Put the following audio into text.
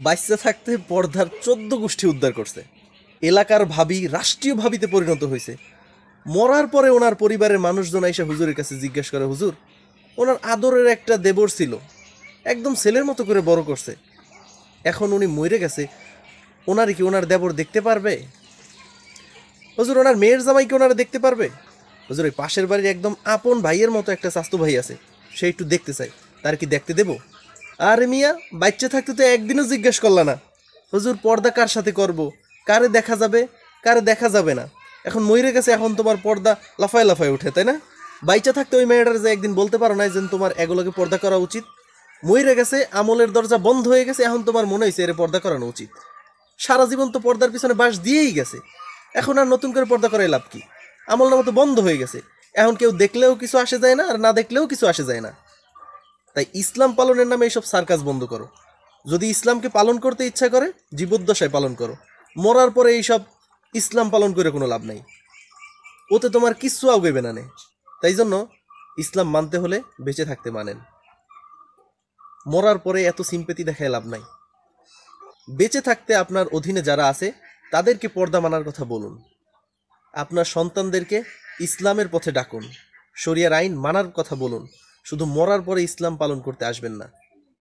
বাচ্চা থাকতে পর্দার 14 গোষ্ঠী উদ্ধার করছে। এলাকার ভাবি রাষ্ট্রীয় ভাবিতে পরিণত হয়েছে। মরার পরে ওনার পরিবারের মানুষজন এসে হুজুরের কাছে জিজ্ঞাসা করে, হুজুর ওনার আদরের একটা দেবর ছিল, একদম ছেলের মতো করে বড় করছে, এখন উনি মরে গেছে, ওনার কি ওনার দেবর দেখতে পারবে? হুজুর ওনার মেয়ের জামাইকে ওনারা দেখতে পারবে? হুজুর ওই পাশের বাড়ির একদম আপন ভাইয়ের মতো একটা স্বাস্থ্য ভাই আছে, সে একটু দেখতে চাই, তার কি দেখতে দেব? আরে মিয়া, বাচ্চা থাকতে তো একদিনও জিজ্ঞেস করলা না। হুজুর পর্দা কার সাথে করব, কারে দেখা যাবে, কারে দেখা যাবে না, এখন মরে গেছে, এখন তোমার পর্দা লাফায় লাফায় উঠে, তাই না? বাচ্চা থাকতে ওই মেয়েটার যে একদিন বলতে পারো না যে তোমার এগুলোকে পর্দা করা উচিত? মরে গেছে, আমলের দরজা বন্ধ হয়ে গেছে, এখন তোমার মনে হয়েছে এর পর্দা করানো উচিত। সারা জীবন তো পর্দার পিছনে বাঁশ দিয়েই গেছে, এখন আর নতুন করে পর্দা করাই লাভ কি? আমল নামা তো বন্ধ হয়ে গেছে, এখন কেউ দেখলেও কিছু আসে যায় না, আর না দেখলেও কিছু আসে যায় না। তাই ইসলাম পালনের নামে এইসব সার্কাস বন্ধ করো। যদি ইসলামকে পালন করতে ইচ্ছা করে জীবদ্দশায় পালন করো, মরার পরে এইসব ইসলাম পালন করে কোনো লাভ নাই, ওতে তোমার কিচ্ছু আগাইবে না নে। তাই জন্য ইসলাম মানতে হলে বেঁচে থাকতে মানেন, মরার পরে এত সিম্পেথি দেখায় লাভ নাই। বেঁচে থাকতে আপনার অধীনে যারা আছে তাদেরকে পর্দা মানার কথা বলুন, আপনার সন্তানদেরকে ইসলামের পথে ডাকুন, শরিয়ার আইন মানার কথা বলুন, শুধু মরার পরে ইসলাম পালন করতে আসবেন না।